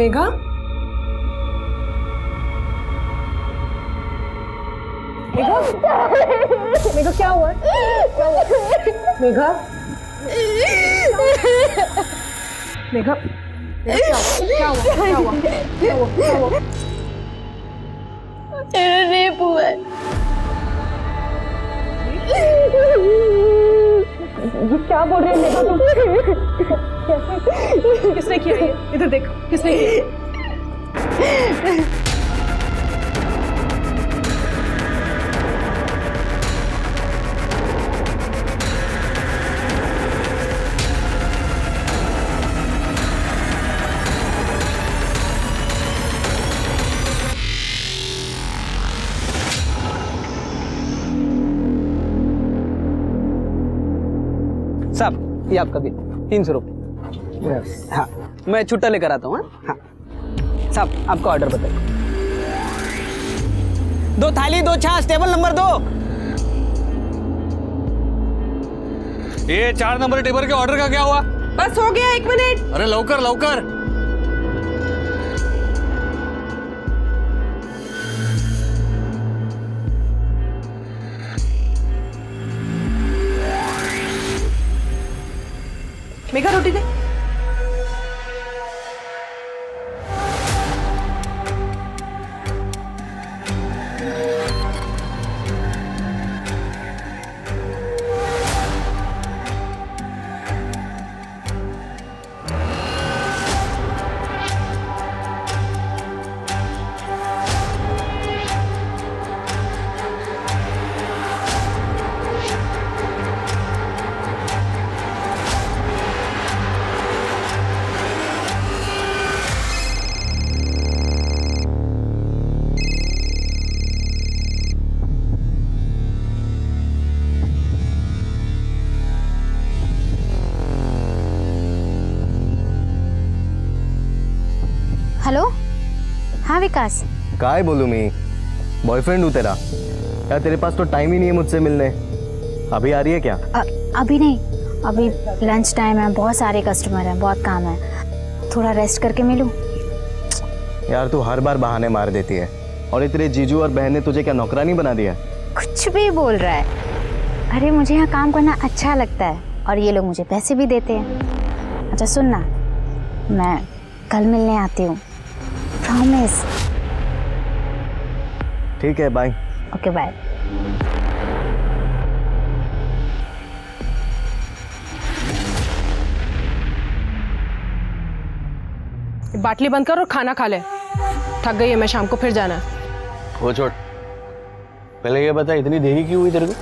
मेघा, मेघा, मेघा क्या हुआ? क्या हुआ? मेघा, मेघा, क्या हुआ? क्या हुआ? क्या हुआ? क्या हुआ? क्या हुआ? मेरा रेप हुआ है। ये क्या बोल रहे हैं मेघा तुम? कैसे? किसने किया ये? इधर देख, किसने किया? साहब ये आपका बिल 300 रुपये। हाँ मैं छुट्टा लेकर आता हूँ। हाँ साहब आपका ऑर्डर बताइए। 2 थाली 2 छाछ, टेबल नंबर 2। ये 4 नंबर टेबल के ऑर्डर का क्या हुआ? बस हो गया, 1 मिनट। अरे लवकर लवकर। मेघा रोटी दे। हेलो, हाँ विकास। काय बोलूं मैं, बॉयफ्रेंड हूँ तेरा। यार तेरे पास तो टाइम ही नहीं है मुझसे मिलने। अभी आ रही है क्या? अभी नहीं, अभी लंच टाइम है, बहुत सारे कस्टमर हैं, बहुत काम है, थोड़ा रेस्ट करके मिलूं। यार तू हर बार बहाने मार देती है। और ये तेरे जीजू और बहन ने तुझे क्या नौकरानी बना दिया? कुछ भी बोल रहा है। अरे मुझे यहाँ काम करना अच्छा लगता है और ये लोग मुझे पैसे भी देते हैं। अच्छा सुन ना, मैं कल मिलने आती हूँ, प्रॉमिस। ठीक है, बाय। Okay bye. बाटली बंद कर और खाना खा ले। थक गई है मैं, शाम को फिर जाना है। वो छोड़, पहले ये बता इतनी देरी क्यों हुई तेरे को?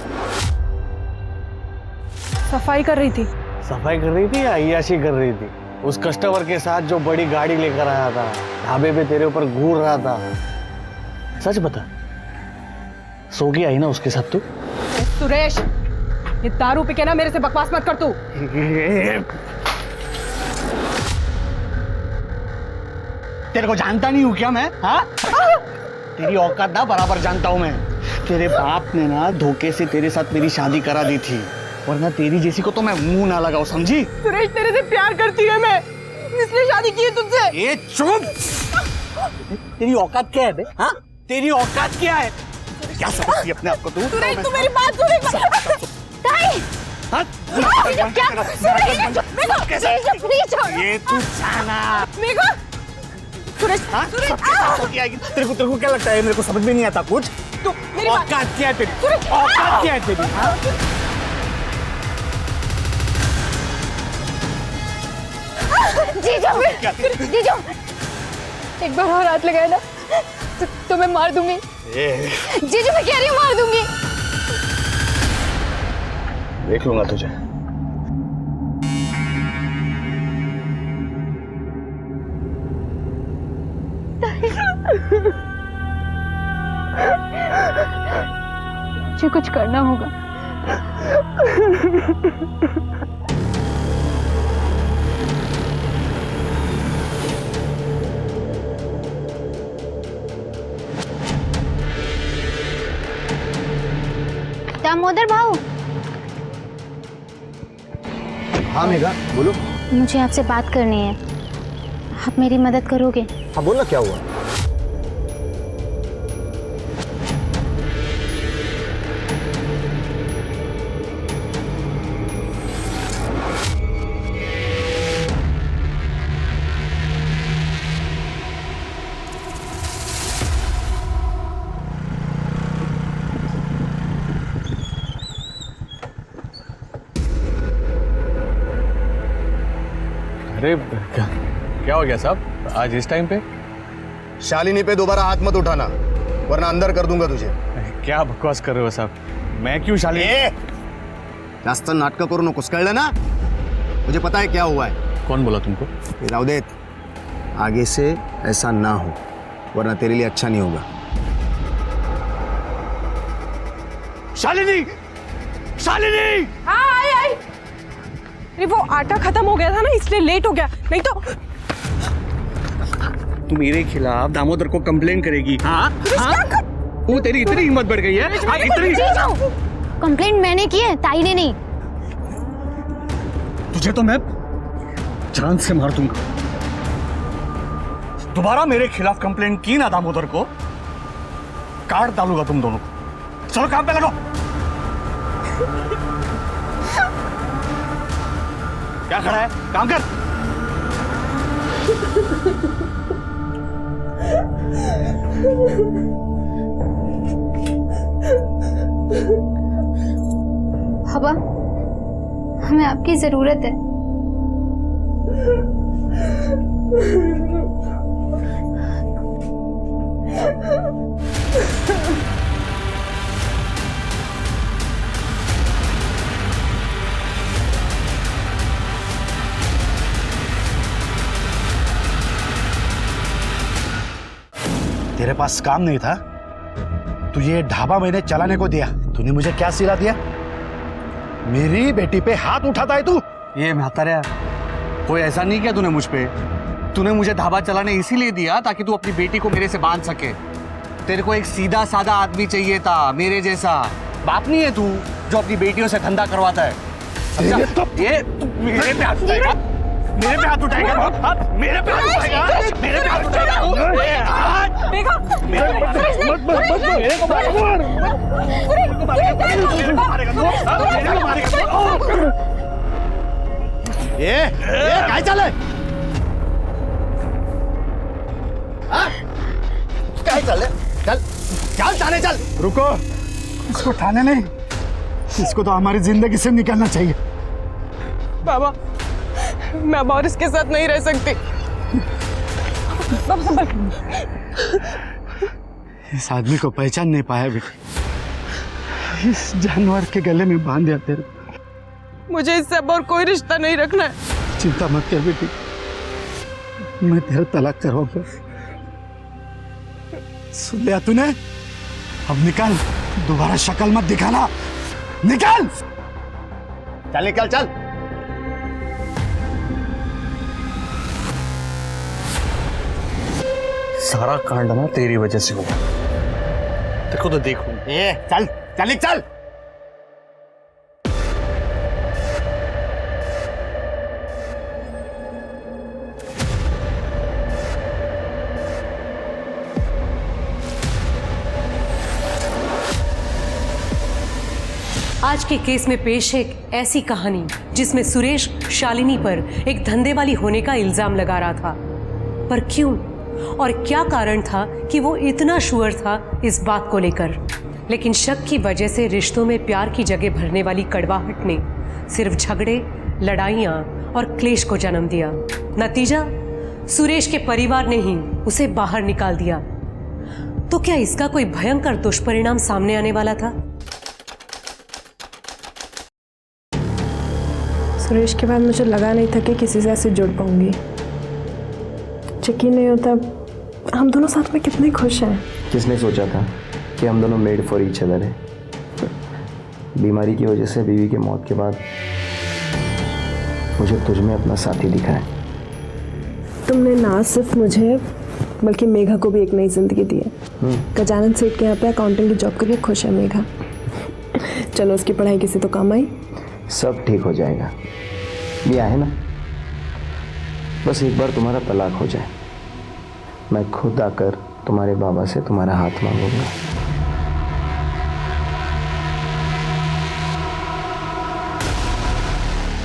सफाई कर रही थी। सफाई कर रही थी या अय्याशी कर रही थी? उस कस्टमर के साथ जो बड़ी गाड़ी लेकर आया था, ढाबे पे तेरे ऊपर घूर रहा था, सच बता, सो के आई ना उसके साथ तू? सुरेश, ये दारू पी के ना मेरे से बकवास मत कर तू। तेरे को जानता नहीं हूँ क्या मैं? हाँ? तेरी औकात ना बराबर जानता हूँ मैं। तेरे बाप ने ना धोखे से तेरे साथ मेरी शादी करा दी थी, वरना तेरी जैसी को तो मैं मुंह ना लगाऊं, समझी? सुरेश तेरे से प्यार करती है मैं, इसलिए शादी की है तुझसे। ये चुप! तेरी औकात क्या है बे? हाँ? तेरी औकात क्या है? क्या समझती है अपने आप को तू? सुरेश तू मेरी बात सुन एक बार। हाँ? ये तू जाना। मेघा, सुरेश, हाँ? सुरेश, सबके साथ होके आएगी। तेरे को क्या लगता है? मेरे को समझ में नहीं आता कुछ। तू मेरी बात। औकात क्या है तेरी? औकात क्या है तेरी? हाँ? जीजू, जीजू, एक बार और हाथ लगाया ना तो मैं मार दूंगी। जीजू मैं कह रही हूँ मार दूंगी। देख लूंगा तुझे। मुझे कुछ करना होगा। दामोदर भाऊ, हाँ मेघा बोलो। मुझे आपसे बात करनी है। आप मेरी मदद करोगे? हाँ बोल ना, क्या हुआ? अरे क्या हो गया साहब आज इस टाइम पे? शालिनी पे दोबारा हाथ मत उठाना, वरना अंदर कर दूंगा तुझे। क्या बकवास कर रहे हो साहब? मैं क्यों शालिनी? जास्त नाटक करू नकोस, कळलं ना? मुझे पता है क्या हुआ है। कौन बोला तुमको? ये रावदेत, आगे से ऐसा ना हो, वरना तेरे लिए अच्छा नहीं होगा। शालिनी, शालिनी! हाँ आई। अरे वो आटा खत्म हो गया था ना, इसलिए लेट हो गया, नहीं तो। तू मेरे खिलाफ दामोदर को कंप्लेन करेगी? हाँ? वो तेरी इतनी हिम्मत बढ़ गई है? इतनी? कंप्लेंट मैंने की है, ताई ने नहीं। तुझे तो मैं जान से मार दूंगा। दोबारा मेरे खिलाफ कंप्लेन की ना दामोदर को, काट डालूंगा तुम दोनों को। चलो काम पे लगो। क्या खड़ा है? काम कर। हवा, हमें आपकी जरूरत है। तेरे पास काम नहीं था? तू ये ढाबा मैंने चलाने को दिया, तूने मुझे क्या सिला दिया? मेरी बेटी पे हाथ उठाता है तू? ये म्हाताऱ्या, कोई ऐसा नहीं किया तूने मुझ पे। तूने मुझे ढाबा चलाने इसीलिए दिया ताकि तू अपनी बेटी को मेरे से बांध सके। तेरे को एक सीधा साधा आदमी चाहिए था, मेरे जैसा। बाप नहीं है तू जो अपनी बेटियों से धंधा करवाता है, समझा? ये मेरे पे हाथ उठाएगा? मेरे पे हाथ उठाएगा? मेरे पे हाथ उठाएगा? मेरे पे हाथ उठाएगा? देखो, मत मेरे को मार। ये काय चाललंय? काय चाललंय? चल चल, थाने चल। रुको, इसको थाने नहीं, इसको तो हमारी जिंदगी से निकालना चाहिए। बाबा, मैं अब और इसके साथ नहीं रह सकती। बाबा संभल। इस आदमी को पहचान नहीं पाया बेटी, इस जानवर के गले में बांध दिया तेरे। मुझे इससे अब और कोई रिश्ता नहीं रखना है। चिंता मत कर बेटी, मैं तेरा तलाक करवाऊंगा। सुन लिया तूने? अब निकल, दोबारा शक्ल मत दिखाना, निकल। चल निकल, चल। सारा कांड ना तेरी वजह से हुआ। देखो तो देखो। ए चल चल चल। आज के केस में पेश है एक ऐसी कहानी जिसमें सुरेश शालिनी पर एक धंधे वाली होने का इल्जाम लगा रहा था। पर क्यों और क्या कारण था कि वो इतना श्योर था इस बात को लेकर? लेकिन शक की वजह से रिश्तों में प्यार की जगह भरने वाली कड़वाहट ने सिर्फ झगड़े, लड़ाइयाँ और क्लेश को जन्म दिया। नतीजा, सुरेश के परिवार ने ही उसे बाहर निकाल दिया। तो क्या इसका कोई भयंकर दुष्परिणाम सामने आने वाला था? सुरेश के बाद मुझे लगा नहीं था कि किसी से ऐसे जुड़ पाऊंगी। यकीन नहीं होता हम दोनों साथ में कितने खुश हैं। किसने सोचा था कि हम दोनों मेड फॉर ईच अदर हैं? बीमारी की वजह से बीवी की मौत के बाद मुझे तुझ में अपना साथी दिखा है। तुमने ना सिर्फ मुझे बल्कि मेघा को भी एक नई जिंदगी दी है। गजानन सेठ के यहाँ पे अकाउंटिंग की जॉब करके खुश है मेघा। चलो उसकी पढ़ाई किसी तो काम आई। सब ठीक हो जाएगा, ये है ना। बस एक बार तुम्हारा तलाक हो जाए, मैं खुद आकर तुम्हारे बाबा से तुम्हारा हाथ मांगूंगा।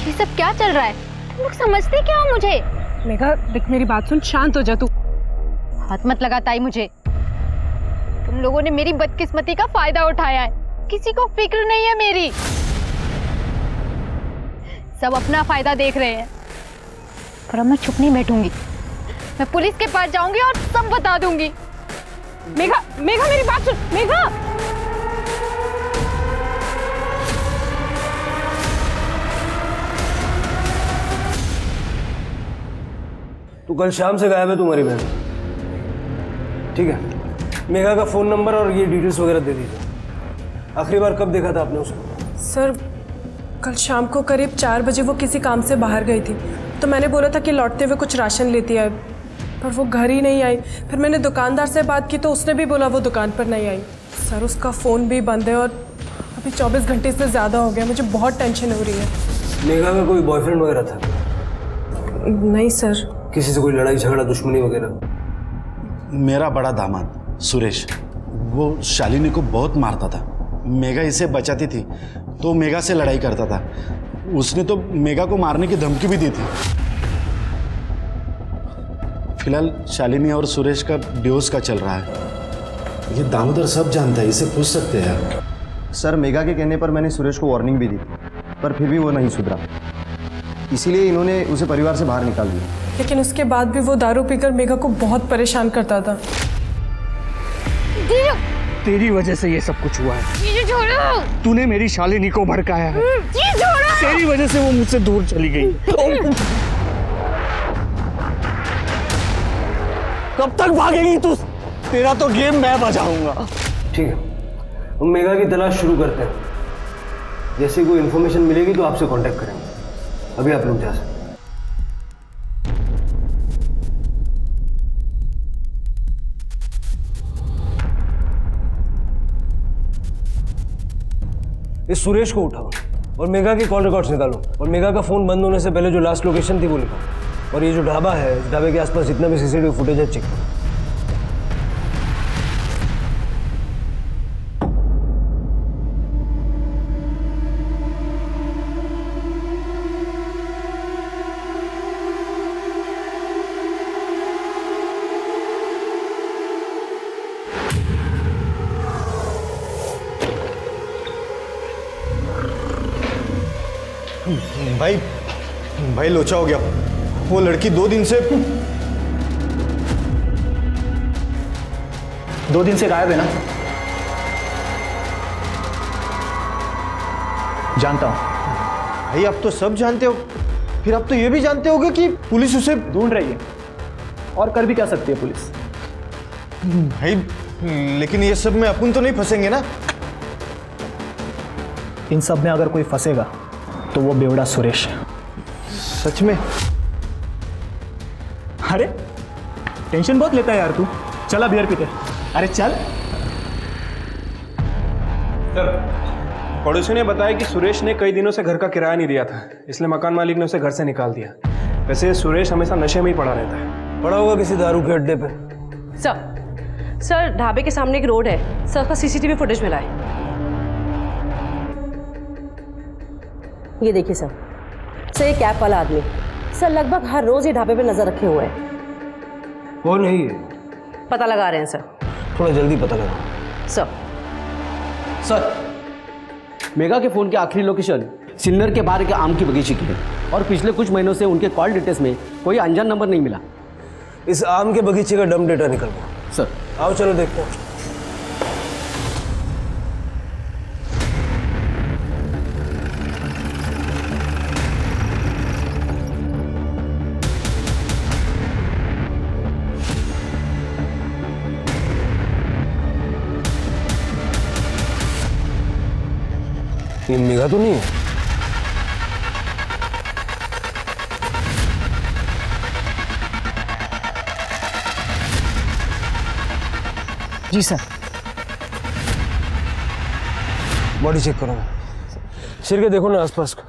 ये सब क्या चल रहा है? तुम लोग समझते क्या हो मुझे? मेघा देख मेरी बात सुन, शांत हो जा तू। हाथ मत लगा ताई मुझे। तुम लोगों ने मेरी बदकिस्मती का फायदा उठाया है। किसी को फिक्र नहीं है मेरी। सब अपना फायदा देख रहे हैं। पर अब मैं चुप नहीं बैठूंगी। मैं पुलिस के पास जाऊंगी और सब बता दूंगी। मेघा मेघा मेरी बात सुन मेघा। तो कल शाम से गायब है तुम्हारी बहन, ठीक है? मेघा का फोन नंबर और ये डिटेल्स वगैरह दे दीजिए। आखिरी बार कब देखा था आपने उसे? सर कल शाम को करीब 4 बजे वो किसी काम से बाहर गई थी, तो मैंने बोला था कि लौटते हुए कुछ राशन लेती आए, पर वो घर ही नहीं आई। फिर मैंने दुकानदार से बात की तो उसने भी बोला वो दुकान पर नहीं आई। सर उसका फ़ोन भी बंद है और अभी 24 घंटे से ज़्यादा हो गया। मुझे बहुत टेंशन हो रही है। मेघा का कोई बॉयफ्रेंड वगैरह था? नहीं सर। किसी से कोई लड़ाई झगड़ा दुश्मनी वगैरह? मेरा बड़ा दामाद सुरेश, वो शालिनी को बहुत मारता था। मेघा इसे बचाती थी तो मेघा से लड़ाई करता था। उसने तो मेघा को मारने की धमकी भी दी थी। फिलहाल शालिनी और सुरेश का डिवोर्स का चल रहा है। ये दामोदर सब जानता है, इसे पूछ सकते हैं। सर मेघा के कहने पर मैंने सुरेश को वार्निंग भी दी, पर फिर भी वो नहीं सुधरा, इसीलिए इन्होंने उसे परिवार से बाहर निकाल दिया। लेकिन उसके बाद भी वो दारू पीकर मेघा को बहुत परेशान करता था। तेरी वजह से ये सब कुछ हुआ है। तूने मेरी शालिनी को भड़काया है। तेरी वजह से वो मुझसे दूर चली गई। कब तक भागेगी तू? तेरा तो गेम मैं बजाऊंगा। ठीक है, हम मेघा की तलाश शुरू करते हैं। जैसे कोई इन्फॉर्मेशन मिलेगी तो आपसे कांटेक्ट करेंगे। अभी आप लोग जा सकते हैं। इस सुरेश को उठाओ और मेघा की कॉल रिकॉर्ड्स निकालो और मेघा का फोन बंद होने से पहले जो लास्ट लोकेशन थी वो लिखो। और ये जो ढाबा है, इस ढाबे के आसपास जितना भी सीसीटीवी फुटेज है चेक करो। भाई लोचा हो गया। वो लड़की 2 दिन से गायब है ना? जानता हूं भाई अब तो सब जानते हो, फिर अब तो ये भी जानते होगे कि पुलिस उसे ढूंढ रही है, और कर भी क्या सकती है पुलिस? भाई लेकिन ये सब में अपन तो नहीं फंसेंगे ना? इन सब में अगर कोई फंसेगा तो वो बेवड़ा सुरेश है। सच में? अरे टेंशन बहुत लेता है यार तू। चला बियर पीते। अरे चल। सर, पड़ोसी ने बताया कि सुरेश ने कई दिनों से घर का किराया नहीं दिया था, इसलिए मकान मालिक ने उसे घर से निकाल दिया। वैसे सुरेश हमेशा नशे में ही पड़ा रहता है। पड़ा होगा किसी दारू के अड्डे पे। सर ढाबे के सामने एक रोड है, सर का सीसीटीवी फुटेज मिला है। ये देखिए सर, ये कैप वाला आदमी सर लगभग हर रोज ये ढाबे पे नजर रखे हुए है। वो नहीं है, पता लगा रहे हैं सर। थोड़ा जल्दी पता लगाओ। सर, मेघा के फोन की आखिरी लोकेशन सिन्नर के बाहर के आम की बगीचे की है, और पिछले कुछ महीनों से उनके कॉल डिटेल्स में कोई अनजान नंबर नहीं मिला। इस आम के बगीचे का डम डेटा निकलवाओ। सर आओ चलो देखते हैं। ये मेघा तो नहीं है। जी सर। बॉडी चेक करो। सिर के देखो ना आसपास का।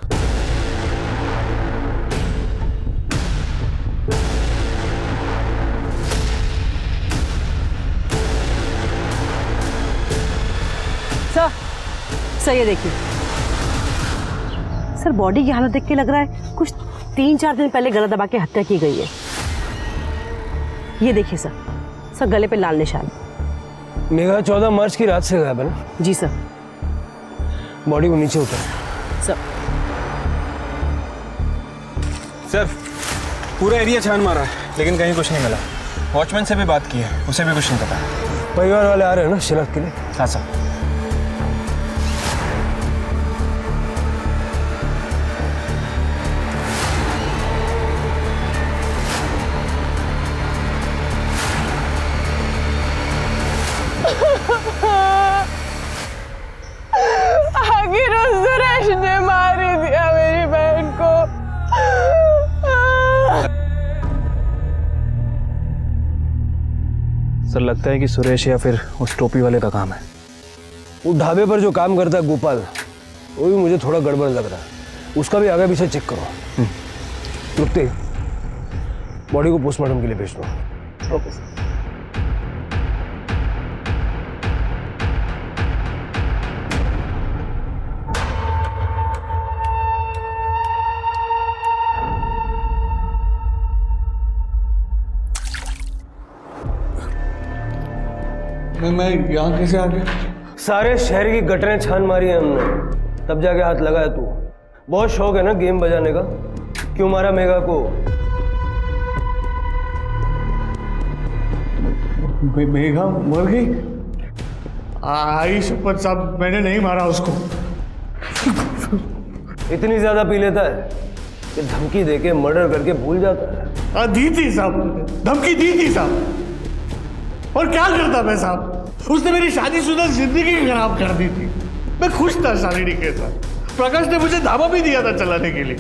सर ये देखिए सर, बॉडी की हालत देख के लग रहा है कुछ 3-4 दिन पहले गला दबा के हत्या की गई है। ये देखिए सर गले पे लाल निशान। मेघा 14 मार्च की रात से गायब है ना? जी सर। बॉडी को नीचे उतार। सर सर पूरा एरिया छान मारा है लेकिन कहीं कुछ नहीं मिला। वॉचमैन से भी बात की है, उसे भी कुछ नहीं पता। परिवार वाले आ रहे हैं ना शिनाख्त के लिए? हाँ सर। आखिर उस सुरेश ने मार ही दिया मेरी बहन को। सर लगता है कि सुरेश या फिर उस टोपी वाले का काम है। वो ढाबे पर जो काम करता है गोपाल, वो भी मुझे थोड़ा गड़बड़ लग रहा है। उसका भी आगे पीछे चेक करो। रुकते बॉडी को पोस्टमार्टम के लिए भेज दो। Okay sir. मैं यहाँ कैसे आ गया? सारे शहर की गटरें छान मारी है हमने, तब जाके हाथ लगाया तू। बहुत शौक है ना गेम बजाने का? क्यों मारा मेघा को? मेघा मर गई? आई शपथ साहब, मैंने नहीं मारा उसको। इतनी ज्यादा पी लेता है कि धमकी देके मर्डर करके भूल जाता है। दी थी साहब, धमकी दी थी साहब। और क्या करता मैं साहब? उसने मेरी शादीशुदा जिंदगी खराब कर दी थी। मैं खुश था शालिनी के साथ। प्रकाश ने मुझे ढाबा भी दिया था चलाने के लिए,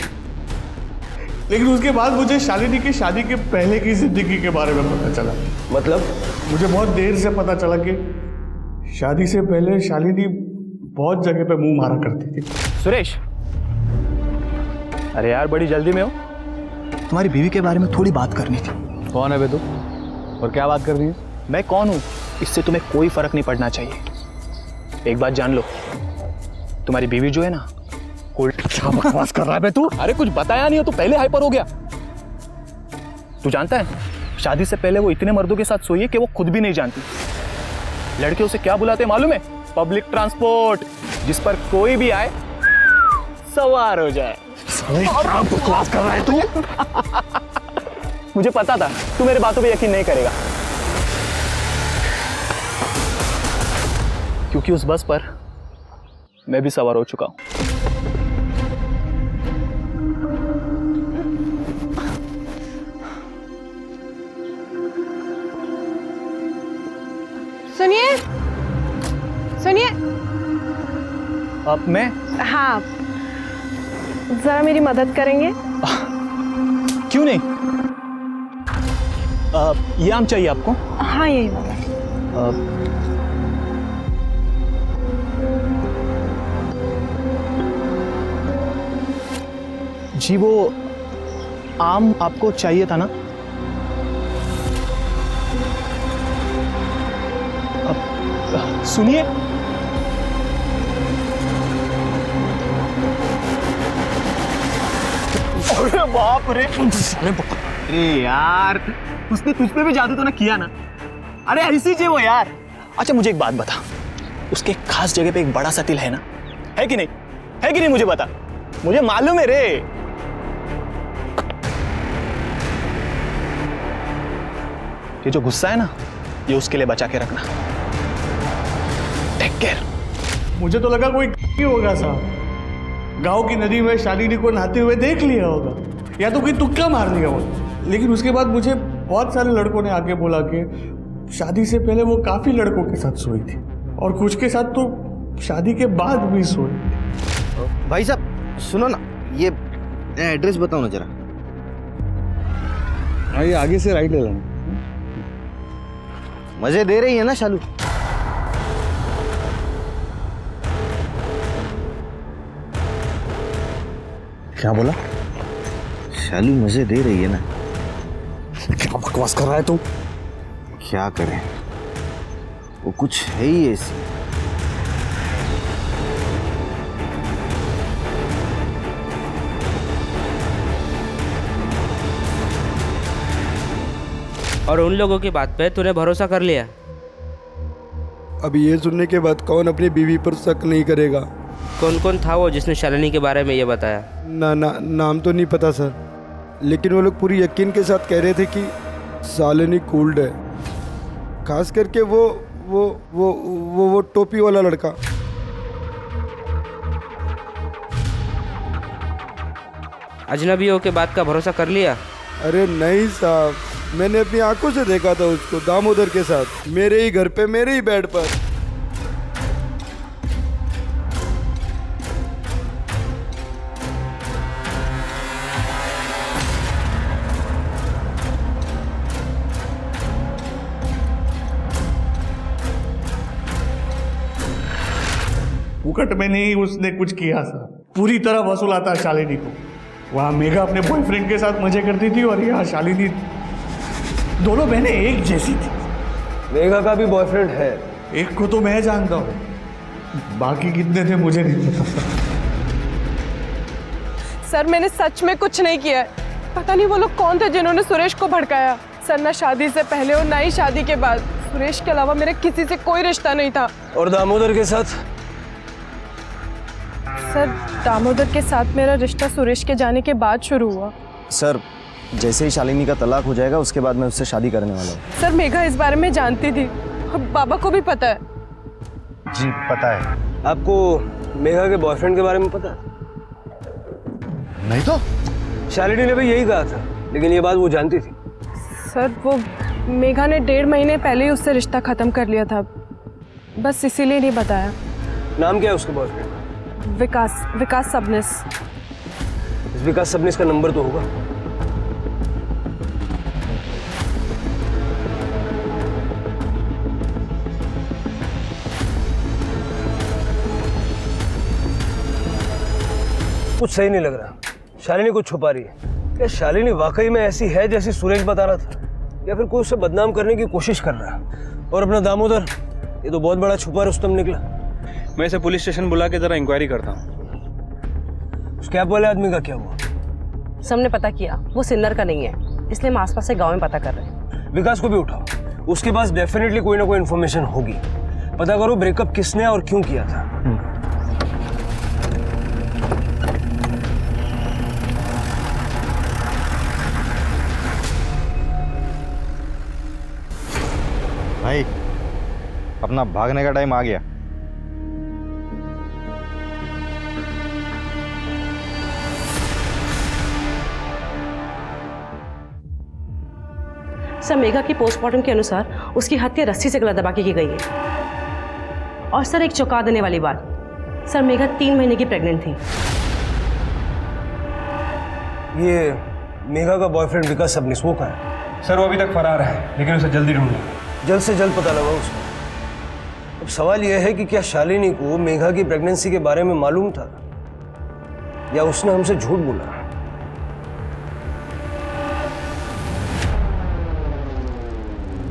लेकिन उसके बाद मुझे शालिनी की शादी के पहले की जिंदगी के बारे में पता चला। मतलब? मुझे बहुत देर से पता चला कि शादी से पहले शालिनी बहुत जगह पे मुंह मारा करती थी। सुरेश, अरे यार बड़ी जल्दी में हो। तुम्हारी बीवी के बारे में थोड़ी बात करनी थी। कौन है बे तू? और क्या बात कर रही है? मैं कौन हूँ इससे तुम्हें कोई फर्क नहीं पड़ना चाहिए। एक बात जान लो, तुम्हारी बीवी जो है ना, क्या बकवास कर रहा है बे तू? अरे कुछ बताया नहीं हो तो पहले हाइपर हो गया। तू जानता है शादी से पहले वो इतने मर्दों के साथ सोई है कि वो खुद भी नहीं जानती। लड़के उसे क्या बुलाते हैं मालूम है? पब्लिक ट्रांसपोर्ट, जिस पर कोई भी आए सवार हो जाए। क्या बकवास कर रहा है तू? मुझे पता था तू मेरे बातों पे यकीन नहीं करेगा, क्योंकि उस बस पर मैं भी सवार हो चुका हूं। सुनिए सुनिए। अब मैं? हाँ, जरा मेरी मदद करेंगे? क्यों नहीं? ये आम चाहिए आपको? हाँ यही वाला। जी वो आम आपको चाहिए था ना? सुनिए, अरे बाप रे। अरे यार, उसने तुझ पे भी जादू तो ना किया ना? अरे ऐसी जी वो यार। अच्छा मुझे एक बात बता, उसके खास जगह पे एक बड़ा सा तिल है ना? है कि नहीं? है कि नहीं? मुझे बता, मुझे मालूम है रे। ये जो गुस्सा है ना, ये उसके लिए बचा के रखना। Take care. मुझे तो लगा कोई होगा साहब, गांव की नदी में शालिनी को नहाते हुए देख लिया होगा, या तो कोई तुक्का मार दिया होगा। लेकिन उसके बाद मुझे बहुत सारे लड़कों ने आके बोला कि शादी से पहले वो काफी लड़कों के साथ सोई थी, और कुछ के साथ तो शादी के बाद भी सोई। भाई साहब सुनो ना, ये एड्रेस बताओ ना जरा। हाँ, ये आगे से राइट ले लेना। मजे दे रही है ना शालू? क्या बोला? शालू मजे दे रही है ना? क्या बकवास कर रहा है तू? क्या करें, वो कुछ है ही ऐसी। और उन लोगों की बात पे तूने भरोसा कर लिया? अब ये सुनने के बाद कौन अपनी बीवी पर शक नहीं करेगा? कौन कौन था वो जिसने शालिनी के बारे में ये बताया? नाम तो नहीं पता सर, लेकिन वो लोग पूरी यकीन के साथ कह रहे थे कि शालिनी कूल्ड है, खास करके वो टोपी वाला लड़का। अजनबियों के बात का भरोसा कर लिया? अरे नहीं साहब, मैंने अपनी आंखों से देखा था उसको दामोदर के साथ, मेरे ही घर पे, मेरे ही बेड पर। फुकट में नहीं उसने कुछ किया सर, पूरी तरह वसूला था शालिनी को। वहाँ मेघा अपने बॉयफ्रेंड के साथ मजे करती थी और यहाँ शालिनी, दोनों बहनें एक जैसी थी। मेघा का भी बॉयफ्रेंड है? एक को तो मैं जानता हूँ, बाकी कितने थे मुझे नहीं पता। सर मैंने सच में कुछ नहीं किया है। पता नहीं वो लोग कौन थे जिन्होंने सुरेश को भड़काया। सर ना शादी से पहले और ना ही शादी के बाद सुरेश के अलावा मेरे किसी से कोई रिश्ता नहीं था। और दामोदर के साथ? सर दामोदर के साथ मेरा रिश्ता सुरेश के जाने के बाद शुरू हुआ। सर जैसे ही शालिनी का तलाक हो जाएगा उसके बाद मैं उससे शादी करने वाला हूँ। सर मेघा इस बारे में जानती थी, बाबा को भी पता है। जी पता है। आपको मेघा के बॉयफ्रेंड के बारे में पता है? नहीं तो शालिनी ने भी यही कहा था, लेकिन ये बात वो जानती थी। सर वो मेघा ने 1.5 महीने पहले ही उससे रिश्ता खत्म कर लिया था, बस इसीलिए नहीं बताया। नाम क्या है उसके बॉयफ्रेंड? विकास सबनिस। इस विकास सबनिस का नंबर तो होगा। कुछ सही नहीं लग रहा, शालिनी कुछ छुपा रही है। क्या शालिनी वाकई में ऐसी है जैसी सुरेश बता रहा था, या फिर कोई उसे बदनाम करने की कोशिश कर रहा है? और अपना दामोदर, ये तो बहुत बड़ा छुपा रुस्तम निकला। मैं इसे पुलिस स्टेशन बुला के जरा इंक्वायरी करता हूँ। उस कैब वाले आदमी का क्या हुआ? सबने पता किया वो सिन्नर का नहीं है, इसलिए हम आसपास से गांव में पता कर रहे हैं। विकास को भी उठाओ, उसके पास डेफिनेटली कोई ना कोई इन्फॉर्मेशन होगी। पता करो ब्रेकअप किसने और क्यों किया था। भाई अपना भागने का टाइम आ गया। सर मेघा की पोस्टमार्टम के अनुसार उसकी हत्या रस्सी से गला दबा के की गई है। और सर एक चौंका देने वाली बात, सर मेघा 3 महीने की प्रेग्नेंट थी। ये मेघा का बॉयफ्रेंड विकास सबनिस वो कहाँ है? सर वो अभी तक फरार है, लेकिन उसे जल्दी ढूंढना। जल्द से जल्द पता लगाओ उसको। अब सवाल यह है कि क्या शालिनी को मेघा की प्रेगनेंसी के बारे में मालूम था, या उसने हमसे झूठ बोला?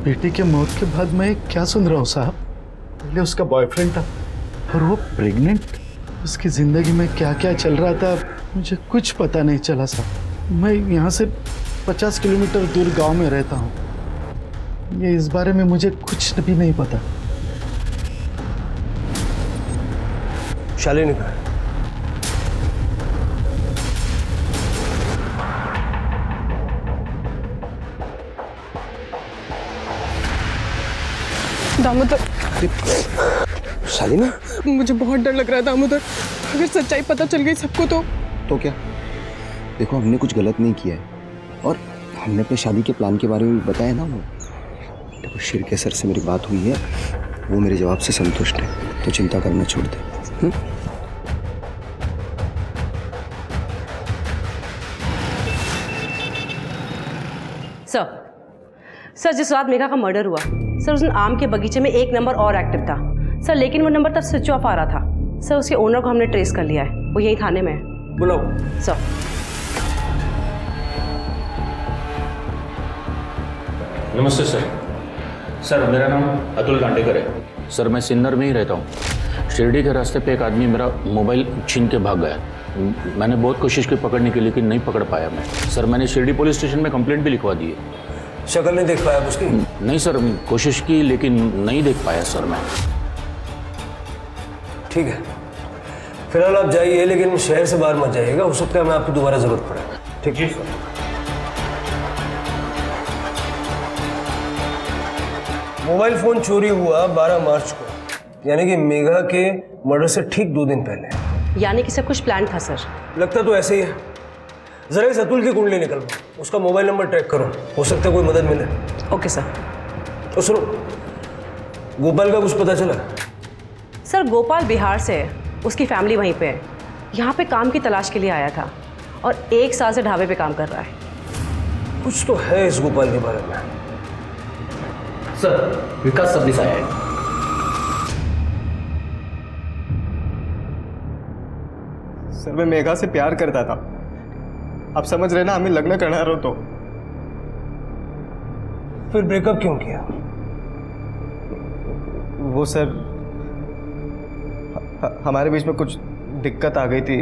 बेटी के मौत के बाद मैं क्या सुन रहा हूँ साहब? पहले उसका बॉयफ्रेंड था और वो प्रेग्नेंट। उसकी जिंदगी में क्या क्या चल रहा था मुझे कुछ पता नहीं चला साहब। मैं यहाँ से 50 किलोमीटर दूर गांव में रहता हूँ, ये इस बारे में मुझे कुछ भी नहीं पता। शालिनी कहाँ है? दामोदर, शालिनी? मुझे बहुत डर लग रहा है दामोदर, अगर सच्चाई पता चल गई सबको तो क्या? देखो हमने कुछ गलत नहीं किया है, और हमने अपने शादी के प्लान के बारे में भी बताया ना। वो देखो शिर के सर से मेरी बात हुई है, वो मेरे जवाब से संतुष्ट है, तो चिंता करना छोड़ दे। सर जिस रात मेघा का मर्डर हुआ सर, उस दिन आम के बगीचे में एक नंबर और एक्टिव था सर, लेकिन वो नंबर तब स्विच ऑफ आ रहा था सर। उसके ओनर को हमने ट्रेस कर लिया है, वो यही थाने में है। बुलाओ सर। नमस्ते सर। सर मेरा नाम अतुल कांडेकर है सर, मैं सिन्नर में ही रहता हूँ। शिरडी के रास्ते पे एक आदमी मेरा मोबाइल छीन के भाग गया। मैंने बहुत कोशिश की पकड़ने की, लेकिन नहीं पकड़ पाया मैं। सर मैंने शिरडी पुलिस स्टेशन में कंप्लेंट भी लिखवा दी है, शक्ल नहीं देख पाया उसकी? नहीं सर, कोशिश की लेकिन नहीं देख पाया सर मैं। ठीक है, फिलहाल आप जाइए, लेकिन शहर से बाहर मत जाइएगा, हो सकता है हमें आपकी दोबारा जरूरत पड़े। ठीक है सर। मोबाइल फोन चोरी हुआ 12 मार्च को, यानी कि मेघा के मर्डर से ठीक 2 दिन पहले। यानी कि सब कुछ प्लान था सर। लगता तो ऐसे ही है। जरा इस अतुल की कुंडली निकलवाओ, उसका मोबाइल नंबर ट्रैक करो, हो सकता है कोई मदद मिले। Okay sir. तो सुनो, गोपाल का कुछ पता चला? सर गोपाल बिहार से है, उसकी फैमिली वहीं पे है। यहाँ पे काम की तलाश के लिए आया था और 1 साल से ढाबे पे काम कर रहा है। कुछ तो है इस गोपाल के बारे में। सर, विकास सबनीस आया है। सर मैं मेघा से प्यार करता था, आप समझ रहे ना, हमें लग्न करना रहो तो। फिर ब्रेकअप क्यों किया? वो सर हमारे बीच में कुछ दिक्कत आ गई थी,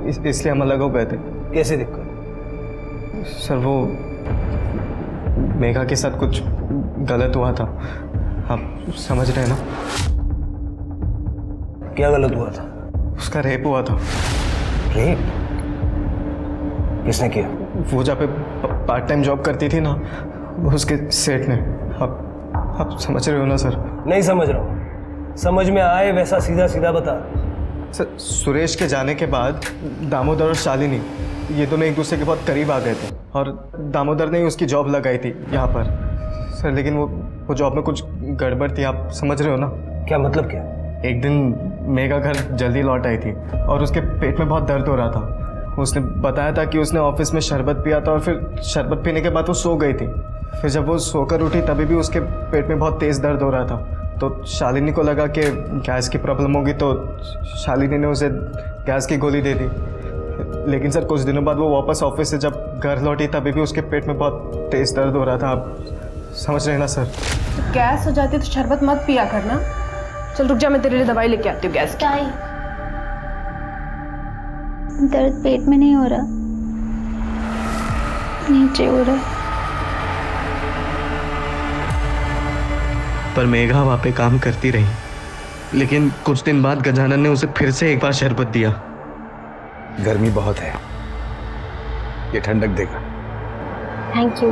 इसलिए हम अलग हो गए थे। कैसी दिक्कत? सर वो मेघा के साथ कुछ गलत हुआ था, आप समझ रहे हैं ना। क्या गलत हुआ था? उसका रेप हुआ था। रेप? किसने किया? वो जहाँ पे पार्ट टाइम जॉब करती थी ना, उसके सेठ ने। आप समझ रहे हो ना सर? नहीं समझ रहा हूँ। समझ में आए वैसा सीधा सीधा बता। सर सुरेश के जाने के बाद दामोदर और शालिनी ये दोनों एक दूसरे के बहुत करीब आ गए थे, और दामोदर ने ही उसकी जॉब लगाई थी यहाँ पर सर। लेकिन वो जॉब में कुछ गड़बड़ थी, आप समझ रहे हो ना। क्या मतलब क्या? एक दिन मेघा घर जल्दी लौट आई थी और उसके पेट में बहुत दर्द हो रहा था। उसने बताया था कि उसने ऑफिस में शरबत पिया था और फिर शरबत पीने के बाद वो सो गई थी। फिर जब वो सोकर उठी तभी भी उसके पेट में बहुत तेज़ दर्द हो रहा था। तो शालिनी को लगा कि गैस की प्रॉब्लम होगी, तो शालिनी ने उसे गैस की गोली दे दी। लेकिन सर कुछ दिनों बाद वो वापस ऑफिस से जब घर लौटी तभी भी उसके पेट में बहुत तेज़ दर्द हो रहा था। आप समझ रहे हैं ना सर? गैस हो जाती तो शरबत मत पिया करना। चल रुक जा, मैं तेरे लिए दवाई लेके आती हूँ गैस की। दर्द पेट में नहीं हो रहा, नीचे हो रहा। पर मेघा वहाँ पे काम करती रही, लेकिन कुछ दिन बाद गजानन ने उसे फिर से एक बार शरबत दिया। गर्मी बहुत है, ये ठंडक देगा। Thank you.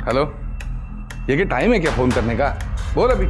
हेलो, ये क्या टाइम है क्या फोन करने का? बोल अभी।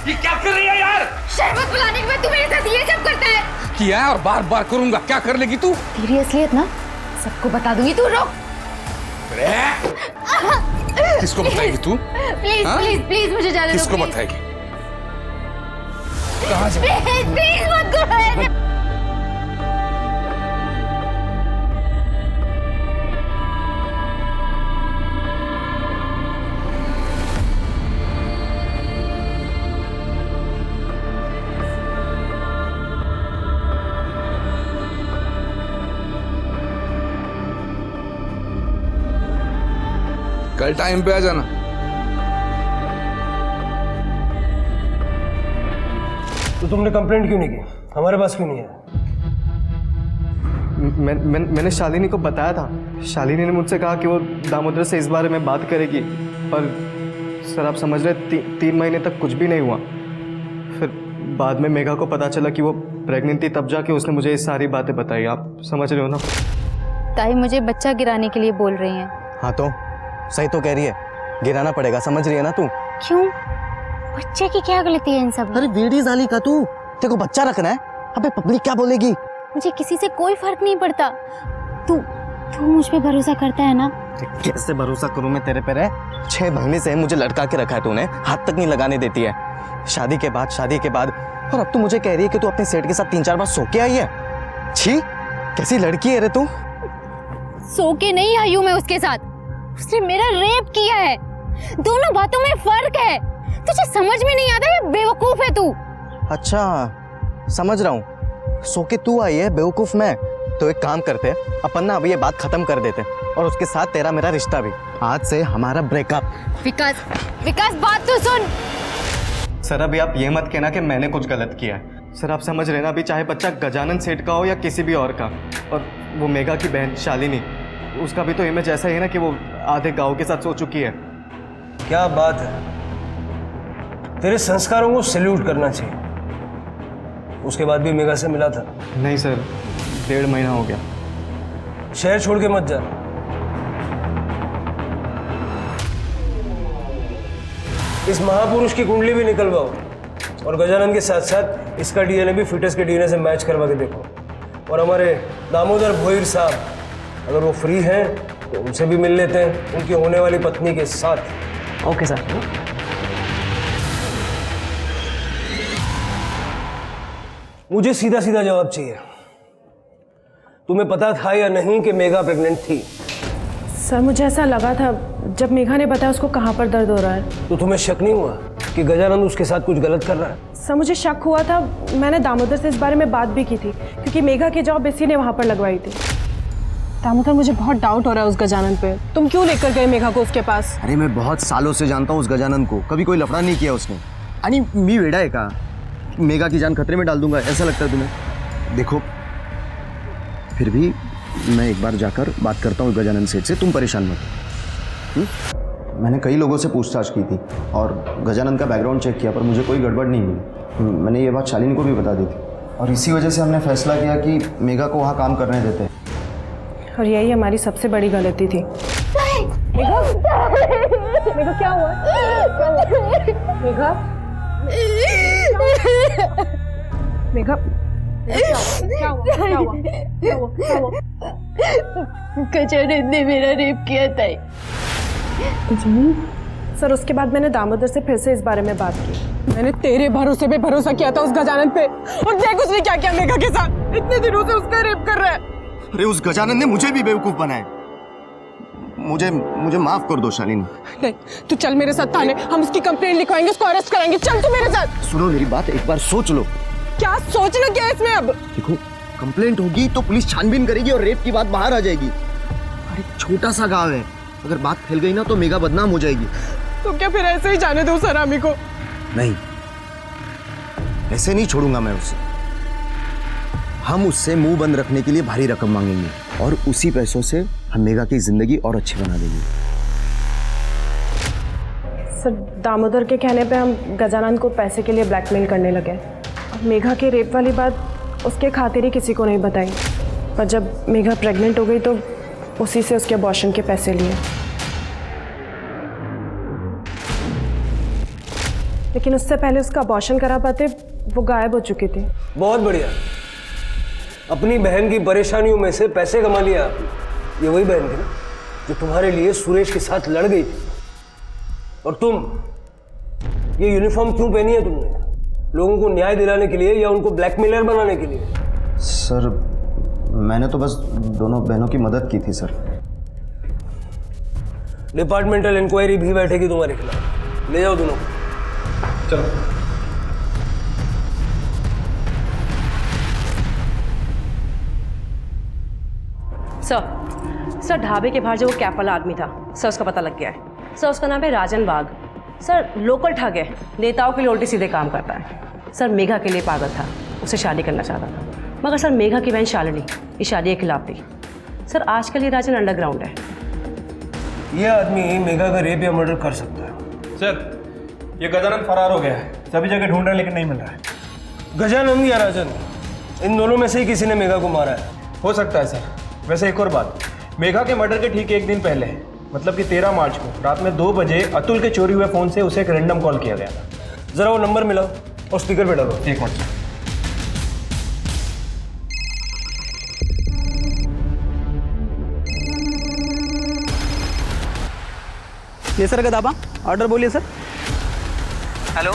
ये क्या कर रही है यार? शरबत पिलाने के बाद तू मेरे साथ ये सब करता है? किया है और बार बार करूंगा, क्या कर लेगी तू? तेरी असलियत ना सबको बता दूंगी, तू रुक। किसको बताएगी तू? प्लीज हाँ? प्लीज प्लीज मुझे जाने दो। किसको प्लीज। बताएगी? कहाँ जा? प्लीज प्लीज मत करो। कल टाइम पे आ जाना। तो तुमने कंप्लेंट क्यों नहीं की? हमारे पास क्यों नहीं है? मैंने शालिनी को बताया था। शालिनी ने मुझसे कहा कि वो दामोदर से इस बारे में बात करेगी, पर सर आप समझ रहे 3 महीने तक कुछ भी नहीं हुआ। फिर बाद में मेघा को पता चला कि वो प्रेग्नेंट थी, तब जाके उसने मुझे ये सारी बातें बताई। आप समझ रहे हो ना? ताई मुझे बच्चा गिराने के लिए बोल रही हैं। हाँ तो सही तो कह रही है, गिराना पड़ेगा, समझ रही है ना तू? क्यों? बच्चे की क्या गलती है इन सब में? अरे वेड़ी जाली का तू, तेरे को बच्चा रखना है? अबे पब्लिक क्या बोलेगी? मुझे किसी से कोई फर्क नहीं पड़ता। तू तू मुझ पे भरोसा करता है ना? कैसे भरोसा करूं मैं तेरे पे रे? 6 महीने से मुझे लटका के रखा है तूने, हाथ तक नहीं लगाने देती है। शादी के बाद और अब तू मुझे कह रही है कि तू अपने सेठ के साथ 3-4 बार सो के आई है। छी, कैसी लड़की है रे तू? सो के नहीं आई हूं मैं उसके साथ, उसने मेरा रेप किया है। दोनों बातों में फर्क है। तुझे समझ में नहीं आता, ये बेवकूफ है तू। अच्छा, समझ रहा हूँ। सो के तू आई है, बेवकूफ मैं। तो एक काम करते हैं, अपन ना अभी ये बात खत्म कर देते हैं और उसके साथ तेरा मेरा रिश्ता भी। आज से हमारा ब्रेकअप। विकास बात तो सुन। सर अभी आप ये मत कहना कि मैंने कुछ गलत किया है। सर आप समझ रहे ना, अभी चाहे बच्चा गजानन सेठ का हो या किसी भी और का, और वो मेघा की बहन शालिनी, उसका भी तो इमेज ऐसा ही है ना कि वो आधे गांव के साथ सो चुकी है। क्या बात है, तेरे संस्कारों को सैल्यूट करना चाहिए। उसके बाद भी मेघा से मिला था? नहीं सर, 1.5 महीना हो गया। शहर छोड़ के मत जा। इस महापुरुष की कुंडली भी निकलवाओ और गजानन के साथ साथ इसका डीएनए भी फिटस के डीएनए से मैच करवा के देखो। और हमारे दामोदर भोईर साहब, अगर वो फ्री हैं तो उनसे भी मिल लेते हैं, उनकी होने वाली पत्नी के साथ। Okay sir. मुझे सीधा सीधा जवाब चाहिए। तुम्हें पता था या नहीं कि मेघा प्रेग्नेंट थी? सर मुझे ऐसा लगा था जब मेघा ने बताया उसको कहाँ पर दर्द हो रहा है। तो तुम्हें शक नहीं हुआ कि गजानंद उसके साथ कुछ गलत कर रहा है? सर मुझे शक हुआ था, मैंने दामोदर से इस बारे में बात भी की थी क्योंकि मेघा की जॉब इसी ने वहाँ पर लगवाई थी। दामोदर मुझे बहुत डाउट हो रहा है उस गजानन पे, तुम क्यों लेकर गए मेघा को उसके पास? अरे मैं बहुत सालों से जानता हूँ उस गजानन को, कभी कोई लफड़ा नहीं किया उसने। आणि मी वेडा है का? मेघा की जान खतरे में डाल दूंगा, ऐसा लगता है तुम्हें? देखो फिर भी मैं एक बार जाकर बात करता हूँ गजानन सेठ से, तुम परेशान मत। मैंने कई लोगों से पूछताछ की थी और गजानन का बैकग्राउंड चेक किया, पर मुझे कोई गड़बड़ नहीं मिली। मैंने ये बात शालिनी को भी बता दी थी और इसी वजह से हमने फैसला किया कि मेघा को वहाँ काम करने देते हैं। और यही हमारी सबसे बड़ी गलती थी। मेघा, मेघा क्या हुआ? मेघा, मेघा, क्या हुआ? क्या हुआ? क्या हुआ? क्या हुआ? गजानन ने मेरा रेप किया था। सर उसके बाद मैंने दामोदर से फिर से इस बारे में बात की। मैंने तेरे भरोसे पे भरोसा किया था उस गजानन पे, और देख उसने क्या किया मेघा के साथ। इतने दिनों से उसका रेप कर रहा है। अरे उस गजानन ने मुझे भी बेवकूफ बनाया। मुझे माफ कर दो शालिनी। नहीं, तू चल मेरे साथ थाने, हम उसकी कंप्लेंट लिखवाएंगे, उसको अरेस्ट कराएंगे। चल तू मेरे साथ। सुनो मेरी बात, एक बार सोच लो। क्या सोचना क्या है इसमें अब? देखो कंप्लेंट होगी तो पुलिस छानबीन करेगी और रेप की बात बाहर आ जाएगी। अरे छोटा सा गांव है, अगर बात फैल गई ना तो मेघा बदनाम हो जाएगी। तो क्या फिर ऐसे ही जाने दो सरामी को? नहीं, ऐसे नहीं छोड़ूंगा मैं उसे। हम उससे मुंह बंद रखने के लिए भारी रकम मांगेंगे और उसी पैसों से हम मेघा की जिंदगी और अच्छी बना देंगे। सर दामोदर के कहने पे हम गजानन को पैसे के लिए ब्लैकमेल करने लगे। मेघा के रेप वाली बात उसके खातिर ही किसी को नहीं बताई, पर जब मेघा प्रेग्नेंट हो गई तो उसी से उसके अबॉर्शन के पैसे लिए। लेकिन उससे पहले उसका अबॉर्शन करा पाते वो गायब हो चुकी थी। बहुत बढ़िया, अपनी बहन की परेशानियों में से पैसे कमा लिया आपने। ये वही बहन थी ना जो तुम्हारे लिए सुरेश के साथ लड़ गई थी। और तुम ये यूनिफॉर्म क्यों पहनी है तुमने? लोगों को न्याय दिलाने के लिए या उनको ब्लैकमेलर बनाने के लिए? सर मैंने तो बस दोनों बहनों की मदद की थी सर। डिपार्टमेंटल इंक्वायरी भी बैठेगी तुम्हारे खिलाफ, ले जाओ दोनों को। चलो। सर ढाबे के बाहर जो वो कैप वाला आदमी था, सर उसका पता लग गया है। सर उसका नाम है राजन बाग। सर लोकल ठग है, नेताओं के लिए उल्टे सीधे काम करता है। सर मेघा के लिए पागल था, उससे शादी करना चाहता था, मगर सर मेघा की बहन शालिनी इस शादी के खिलाफ थी। सर आजकल ये राजन अंडरग्राउंड है। ये आदमी मेघा का रेप या मर्डर कर सकता है। सर ये गजानन फरार हो गया है, सभी जगह ढूंढ रहे हैं लेकिन नहीं मिल रहा है। गजानंद या राजन, इन दोनों में से ही किसी ने मेघा को मारा है। हो सकता है सर। वैसे एक और बात, मेघा के मर्डर के ठीक एक दिन पहले, मतलब कि 13 मार्च को रात में 2 बजे अतुल के चोरी हुए फ़ोन से उसे एक रैंडम कॉल किया गया था। ज़रा वो नंबर मिलाओ और स्पीकर पे डालो। एक मिनट। ये सर गदाबा ऑर्डर बोलिए सर। हेलो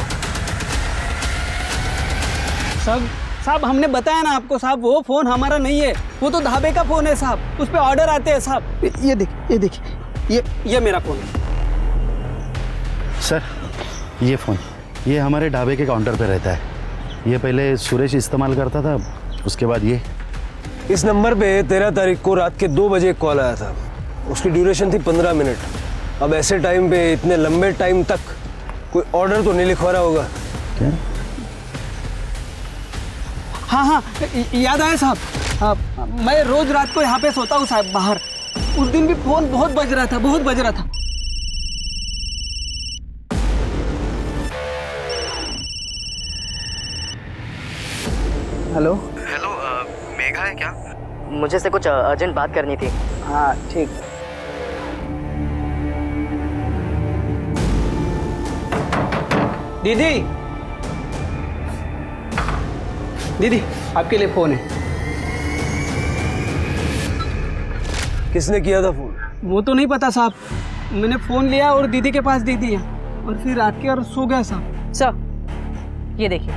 साहब हमने बताया ना आपको साहब, वो फ़ोन हमारा नहीं है, वो तो ढाबे का फ़ोन है साहब, उस पर ऑर्डर आते हैं साहब। ये देखिए ये मेरा फ़ोन है सर। ये फ़ोन ये हमारे ढाबे के काउंटर पे रहता है। ये पहले सुरेश इस्तेमाल करता था, उसके बाद ये। इस नंबर पे 13 तारीख को रात के 2 बजे एक कॉल आया था। उसकी ड्यूरेशन थी 15 मिनट। अब ऐसे टाइम पे इतने लंबे टाइम तक कोई ऑर्डर तो नहीं लिखवा रहा होगा क्या? हाँ याद आया साहब। हाँ, मैं रोज रात को यहाँ पे सोता हूँ साहब बाहर। उस दिन भी फोन बहुत बज रहा था। हेलो मेघा है क्या? मुझे से कुछ अर्जेंट बात करनी थी। हाँ ठीक। दीदी आपके लिए फोन है। किसने किया था फोन? वो तो नहीं पता साहब, मैंने फोन लिया और दीदी के पास दे दिया और फिर रात के और सो गया साहब। सर ये देखिए।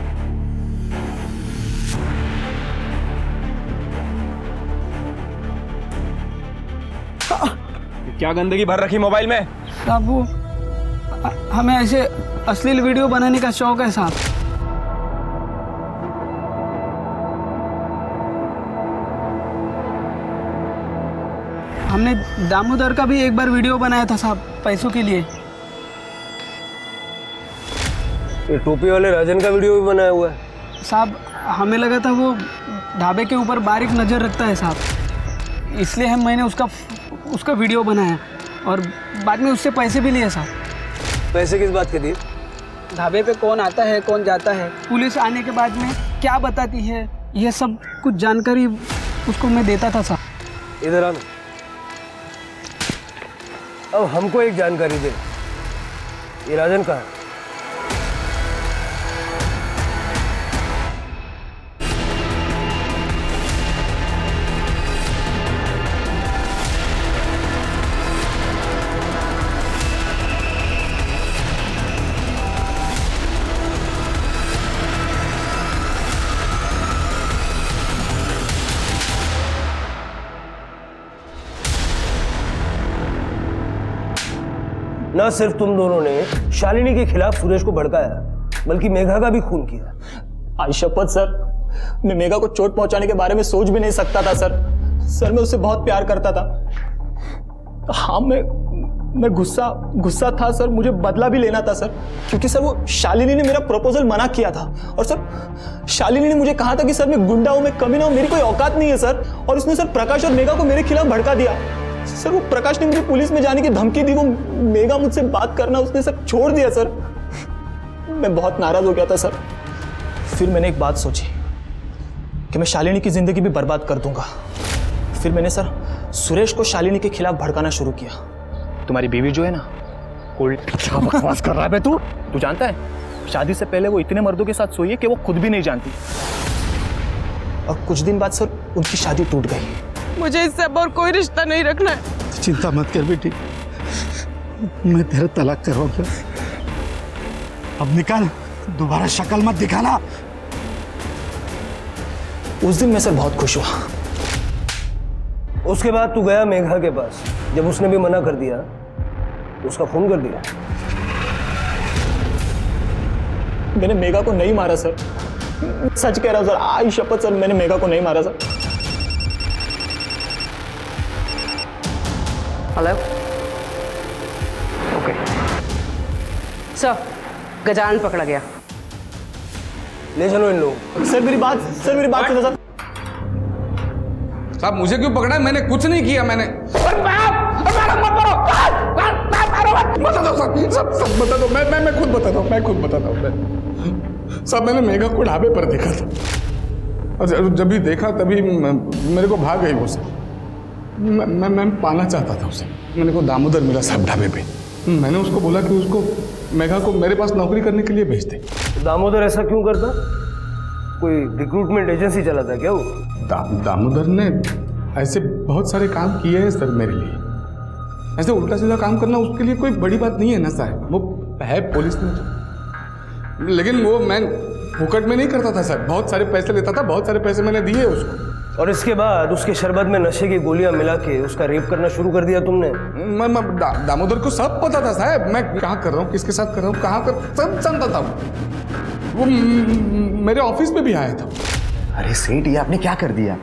क्या गंदगी भर रखी मोबाइल में? साहब वो हमें ऐसे अश्लील वीडियो बनाने का शौक है साहब। हमने दामोदर का भी एक बार वीडियो बनाया था साहब, पैसों के लिए। ये टोपी वाले राजन का वीडियो भी बनाया हुआ है साहब। हमें लगा था वो ढाबे के ऊपर बारीक नज़र रखता है साहब, इसलिए मैंने उसका वीडियो बनाया और बाद में उससे पैसे भी लिए साहब। पैसे किस बात के दिए? ढाबे पे कौन आता है कौन जाता है, पुलिस आने के बाद में क्या बताती है, ये सब कुछ जानकारी उसको मैं देता था साहब। इधर आना। अब हमको एक जानकारी दे, ये राजन कहाँ है? ना सिर्फ तुम दोनों ने शालिनी के खिलाफ सुरेश को भड़काया, बल्कि मेघा का भी खून किया। आज शपथ सर, मैं मेघा को चोट पहुंचाने के बारे में सोच भी नहीं सकता था सर। मैं उससे बहुत प्यार करता था। हाँ मैं गुस्सा था सर, मुझे बदला भी लेना था सर, क्योंकि सर वो शालिनी ने मेरा प्रपोजल मना किया था। और सर शालिनी ने मुझे कहा था कि सर मैं गुंडा हूं, मैं कमीना हूं, मेरी कोई औकात नहीं है सर। और उसने सर प्रकाश और मेघा को मेरे खिलाफ भड़का दिया। सर वो प्रकाश ने मुझे पुलिस में जाने की धमकी दी, वो मेघा मुझसे बात करना उसने सब छोड़ दिया सर। मैं बहुत नाराज हो गया था सर। फिर मैंने एक बात सोची कि मैं शालिनी की जिंदगी भी बर्बाद कर दूंगा। फिर मैंने सर सुरेश को शालिनी के खिलाफ भड़काना शुरू किया। तुम्हारी बीवी जो है ना, क्या बकवास कर रहा है बे तू? तू जानता है शादी से पहले वो इतने मर्दों के साथ सोई है कि वो खुद भी नहीं जानती। और कुछ दिन बाद सर उनकी शादी टूट गई। मुझे इससे अब और कोई रिश्ता नहीं रखना है। चिंता मत कर बेटी, मैं तेरा तलाक करवाऊंगा। अब निकल, दोबारा शक्ल मत दिखाना। उस दिन मैं सर बहुत खुश हुआ। उसके बाद तू गया मेघा के पास, जब उसने भी मना कर दिया तो उसका खून कर दिया। मैंने मेघा को नहीं मारा सर, सच कह रहा हूं सर, आई शपथ सर, मैंने मेघा को नहीं मारा sir. Hello okay sir, Gajanan पकड़ा गया। ले चलो इन लोगों। सर मेरी बात सुनो सर। साहब मुझे क्यों पकड़ा है? मैंने कुछ नहीं किया। मैंने बता दो सब बता दो। मैं खुद बताता हूँ। सब मैंने मेघा को ढाबे पर देखा था और जब भी देखा तभी मेरे को भाग गई वो सब। मैं पाना चाहता था उसे। मैंने को दामोदर मिला साहब ढाबे पे। मैंने उसको बोला कि उसको मेघा को मेरे पास नौकरी करने के लिए भेज दे। दामोदर ऐसा क्यों करता? कोई रिक्रूटमेंट एजेंसी चलाता क्या वो? दामोदर ने ऐसे बहुत सारे काम किए हैं सर मेरे लिए। ऐसे उल्टा सीधा काम करना उसके लिए कोई बड़ी बात नहीं है ना साहब। वो है पुलिस में, लेकिन वो मैं फुकट में नहीं करता था सर, बहुत सारे पैसे लेता था, बहुत सारे पैसे मैंने दिए उसको। और इसके बाद उसके शरबत में नशे की गोलियां मिला के उसका रेप करना शुरू कर दिया तुमने? दामोदर को सब पता था साहब, मैं कहाँ कर रहा हूँ, किसके साथ कर रहा हूँ, कहाँ कर, सब जानता था वो मेरे ऑफिस में भी आया था। अरे सेठ, ये आपने क्या कर दिया?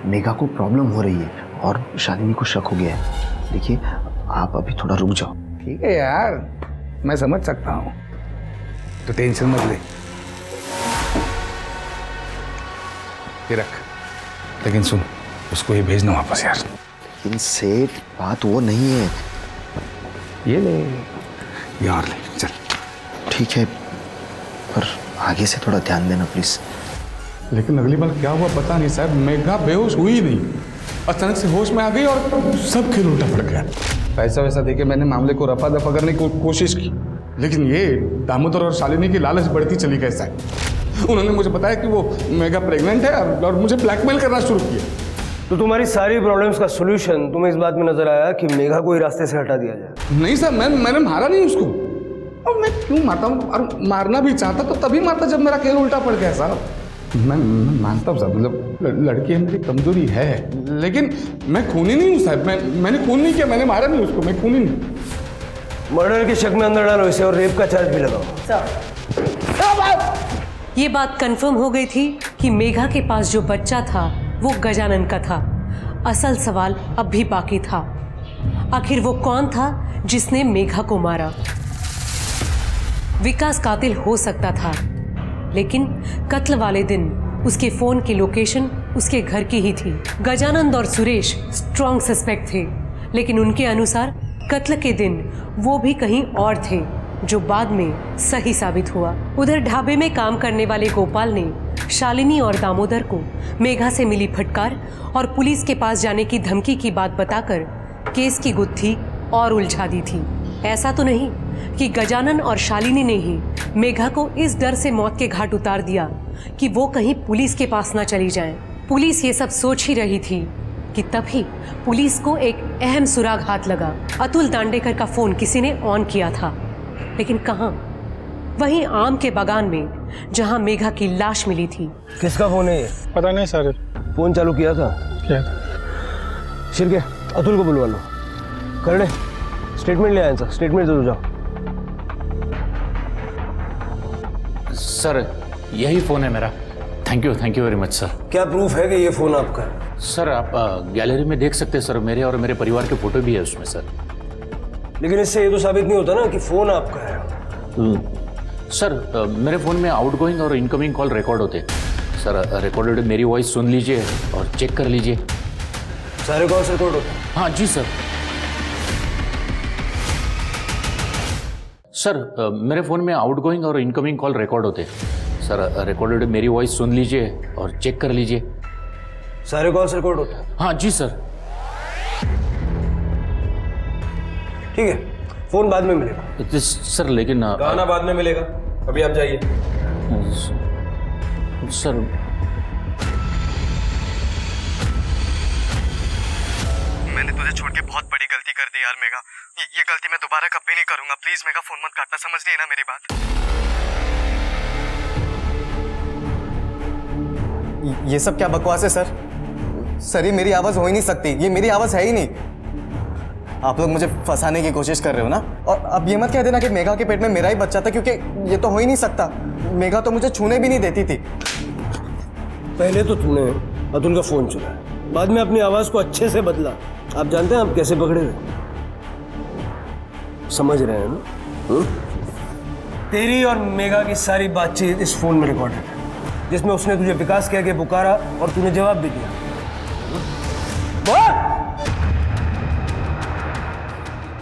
मेघा को प्रॉब्लम हो रही है और शालिनी को शक हो गया है। देखिए, आप अभी थोड़ा रुक जाओ। ठीक है यार, मैं समझ सकता हूँ, तो टेंशन मत ले। ये रख, लेकिन सुन, उसको ये भेजना वापस यार। लेकिन सेठ, बात वो नहीं है। ये ले यार, ले चल। ठीक है, पर आगे से थोड़ा ध्यान देना प्लीज। लेकिन अगली बार क्या हुआ पता नहीं साहब, मेघा बेहोश हुई नहीं, अचानक से होश में आ गई और सब खेल उल्टा पड़ गया। पैसा वैसा देके मैंने मामले को रफा दफा करने की कोशिश की, लेकिन ये दामोदर और शालिनी की लालच बढ़ती चली गई साहब। उन्होंने मुझे बताया कि वो मेघा प्रेग्नेंट है और मुझे ब्लैकमेल करना शुरू किया। तो तुम्हारी सारी प्रॉब्लम्स का सॉल्यूशन तुम्हें इस बात में नजर आया कि मेघा को ही रास्ते से हटा दिया जाए? नहीं सर, मैंने मारा नहीं उसको। और मैं क्यों मारता हूँ? और मारना भी चाहता तो तभी मारता जब मेरा खेल उल्टा पड़ गया साहब। मैं मानता हूँ साहब, मतलब लड़की है, मेरी कमजोरी है, लेकिन मैं खूनी नहीं हूँ साहब। मैंने खून नहीं किया, मैंने मारा नहीं उसको, मैं खूनी नहीं। मर्डर के शक में अंदर डालो इसे और रेप का चार्ज भी लगाओ। ये बात कंफर्म हो गई थी कि मेघा के पास जो बच्चा था वो गजानन का था। असल सवाल अब भी बाकी था, आखिर वो कौन था जिसने मेघा को मारा? विकास कातिल हो सकता था, लेकिन कत्ल वाले दिन उसके फोन की लोकेशन उसके घर की ही थी। गजानंद और सुरेश स्ट्रॉन्ग सस्पेक्ट थे, लेकिन उनके अनुसार कत्ल के दिन वो भी कहीं और थे, जो बाद में सही साबित हुआ। उधर ढाबे में काम करने वाले गोपाल ने शालिनी और दामोदर को मेघा से मिली फटकार और पुलिस के पास जाने की धमकी की बात बताकर केस की गुत्थी और उलझा दी थी। ऐसा तो नहीं कि गजानन और शालिनी ने ही मेघा को इस डर से मौत के घाट उतार दिया कि वो कहीं पुलिस के पास ना चली जाएं। पुलिस ये सब सोच ही रही थी कि तभी पुलिस को एक अहम सुराग हाथ लगा। अतुल दांडेकर का फोन किसी ने ऑन किया था, लेकिन कहाँ? वहीं आम के बागान में, जहां मेघा की लाश मिली थी। किसका फोन है ये? पता नहीं सर। फोन चालू किया था? क्या था? शिरके, अतुल को बुलवा लो। कर ले, स्टेटमेंट ले आए सर, स्टेटमेंट जरूर जाओ। सर, यही फ़ोन है मेरा। Thank you very much sir. क्या प्रूफ है कि ये फ़ोन आपका है? सर, आप गैलरी में देख सकते हैं सर, मेरे और मेरे परिवार के फ़ोटो भी है उसमें सर। लेकिन इससे ये तो साबित नहीं होता ना कि फ़ोन आपका है। सर, मेरे फ़ोन में आउटगोइंग और इनकमिंग कॉल रिकॉर्ड होते। सर, रिकॉर्डेड मेरी वॉइस सुन लीजिए और चेक कर लीजिए। सारे कॉल्स रिकॉर्ड होते? हाँ जी सर। सर, मेरे फ़ोन में आउटगोइंग और इनकमिंग कॉल रिकॉर्ड होते। सर, रिकॉर्डेड मेरी वॉइस सुन लीजिए और चेक कर लीजिए। सारे कॉल्स रिकॉर्ड होते? हाँ जी सर। ठीक है, फोन बाद में मिलेगा। सर, लेकिन गाना बाद में मिलेगा, अभी आप जाइए। सर, मैंने तुझे छोड़ के बहुत बड़ी गलती कर दी यार मेघा। ये गलती मैं दोबारा कभी नहीं करूंगा। प्लीज मेघा, फोन मत काटना, समझ नहीं है ना मेरी बात? ये सब क्या बकवास है सर? सर, ये मेरी आवाज हो ही नहीं सकती, ये मेरी आवाज है ही नहीं। आप लोग मुझे फंसाने की कोशिश कर रहे हो ना। और अब ये मत कह देना कि मेघा के पेट में मेरा ही बच्चा था, क्योंकि ये तो हो ही नहीं सकता। मेघा तो मुझे छूने भी नहीं देती थी। पहले तो तूने अतुल का फोन चुराया, बाद में अपनी आवाज को अच्छे से बदला। आप जानते हैं आप कैसे पकड़े थे? समझ रहे हैं ना? तेरी और मेघा की सारी बातचीत इस फोन में रिकॉर्ड है, जिसमें उसने तुझे विकास कह के पुकारा और तूने जवाब भी दिया।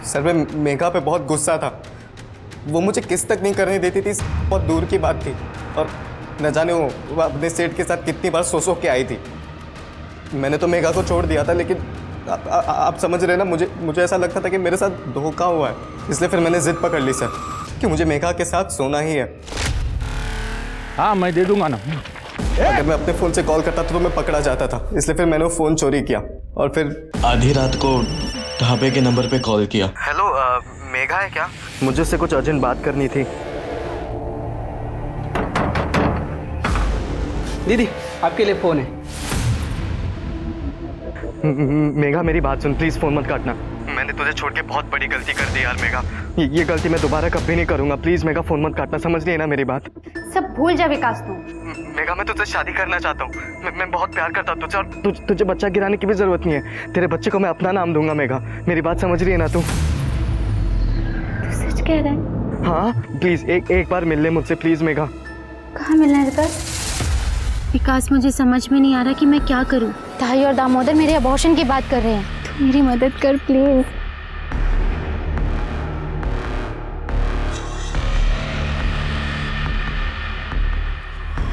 सर, मैं मेघा पे बहुत गुस्सा था। वो मुझे किस तक नहीं करने देती थी, बहुत दूर की बात थी। और न जाने वो अपने सेठ के साथ कितनी बार सो के आई थी। मैंने तो मेघा को छोड़ दिया था, लेकिन आप समझ रहे ना, मुझे ऐसा लगता था कि मेरे साथ धोखा हुआ है। इसलिए फिर मैंने जिद पकड़ ली सर कि मुझे मेघा के साथ सोना ही है। हाँ, मैं दे दूंगा ना। अगर मैं अपने फ़ोन से कॉल करता तो मैं पकड़ा जाता था, इसलिए फिर मैंने वो फ़ोन चोरी किया। और फिर आधी रात को ढाबे के नंबर पे कॉल किया। हेलो मेघा है क्या? मुझे उससे कुछ अर्जेंट बात करनी थी। दीदी आपके लिए फ़ोन है। मेघा मेरी बात सुन, प्लीज़ फ़ोन मत काटना। मैंने तुझे छोड़ के बहुत बड़ी गलती कर दी यार मेघा। ये गलती मैं दोबारा कभी नहीं करूँगा। प्लीज़ मेघा फ़ोन मत काटना, समझ रही है ना मेरी बात? सब भूल जा विकास तू। मेघा मैं तुझसे शादी करना चाहता हूँ। मैं बहुत प्यार करता हूँ तुझसे, और तुझे बच्चा गिराने की भी ज़रूरत नहीं है। तेरे बच्चे को मैं अपना नाम दूंगा मेघा। मेरी बात समझ रही है ना तू? सच कह रहा है? हाँ प्लीज़ एक बार मिल ले मुझसे प्लीज़ मेघा। कहाँ मिलना है विकास? विकास मुझे समझ में नहीं आ रहा कि मैं क्या करूं। ताई और दामोदर मेरे अबॉर्शन की बात कर रहे हैं, तू मेरी मदद कर प्लीज।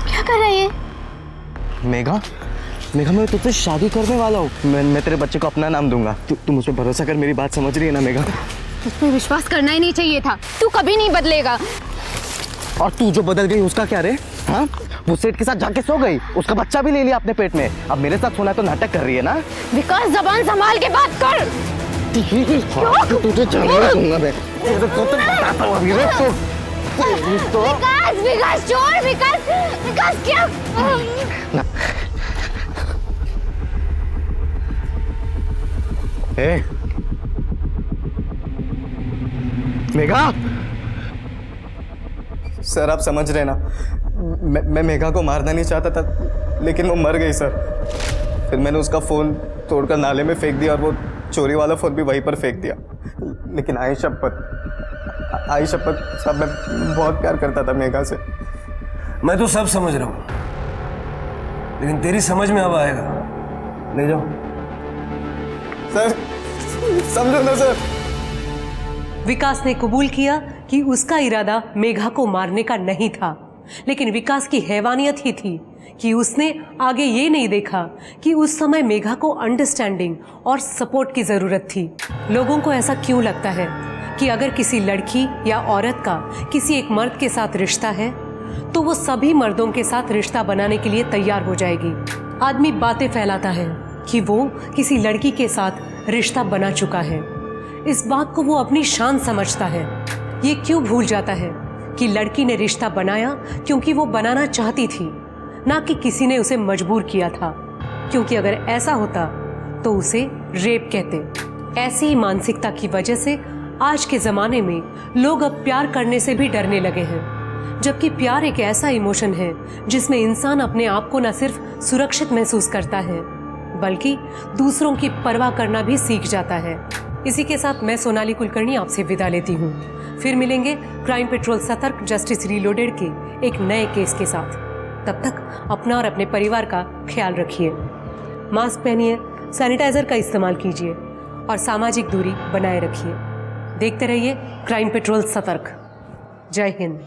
क्या कर रहा है ये? मेघा मैं तुझसे शादी करने वाला हूँ। मैं तेरे बच्चे को अपना नाम दूंगा। तू मुझ पर भरोसा कर, मेरी बात समझ रही है ना मेघा? तुझ पे विश्वास करना ही नहीं चाहिए था, तू कभी नहीं बदलेगा। और तू जो बदल गई उसका क्या रे? हाँ वो सेठ के साथ जाके सो गई, उसका बच्चा भी ले लिया अपने पेट में। अब मेरे साथ सोना तो नाटक कर रही है ना? विकास जबान संभाल के बात कर। तुझे जाने दूंगा मैं। तेरे को तो बताता हूँ अभी रे। विकास छोड़। विकास क्या? ए मेघा, सर आप समझ रहे ना, मैं मेघा को मारना नहीं चाहता था, लेकिन वो मर गई सर। फिर मैंने उसका फ़ोन तोड़कर नाले में फेंक दिया और वो चोरी वाला फ़ोन भी वहीं पर फेंक दिया। लेकिन आई शपथ साहब, मैं बहुत प्यार करता था मेघा से। मैं तो सब समझ रहा हूँ, लेकिन तेरी समझ में अब आएगा। ले जाओ सर, समझो ना सर। विकास ने कबूल किया कि उसका इरादा मेघा को मारने का नहीं था, लेकिन विकास की हैवानियत ही थी कि उसने आगे ये नहीं देखा कि उस समय मेघा को अंडरस्टैंडिंग और सपोर्ट की ज़रूरत थी। लोगों को ऐसा क्यों लगता है कि अगर किसी लड़की या औरत का किसी एक मर्द के साथ रिश्ता है तो वो सभी मर्दों के साथ रिश्ता बनाने के लिए तैयार हो जाएगी। आदमी बातें फैलाता है कि वो किसी लड़की के साथ रिश्ता बना चुका है। इस बात को वो अपनी शान समझता है। ये क्यों भूल जाता है कि लड़की ने रिश्ता बनाया क्योंकि वो बनाना चाहती थी, ना कि किसी ने उसे मजबूर किया था। क्योंकि अगर ऐसा होता तो उसे रेप कहते। ऐसी ही मानसिकता की वजह से आज के ज़माने में लोग अब प्यार करने से भी डरने लगे हैं, जबकि प्यार एक ऐसा इमोशन है जिसमें इंसान अपने आप को न सिर्फ सुरक्षित महसूस करता है बल्कि दूसरों की परवाह करना भी सीख जाता है। इसी के साथ मैं सोनाली कुलकर्णी आपसे विदा लेती हूँ। फिर मिलेंगे क्राइम पेट्रोल सतर्क जस्टिस रीलोडेड के एक नए केस के साथ। तब तक अपना और अपने परिवार का ख्याल रखिए, मास्क पहनिए, सैनिटाइजर का इस्तेमाल कीजिए और सामाजिक दूरी बनाए रखिए। देखते रहिए क्राइम पेट्रोल सतर्क। जय हिंद।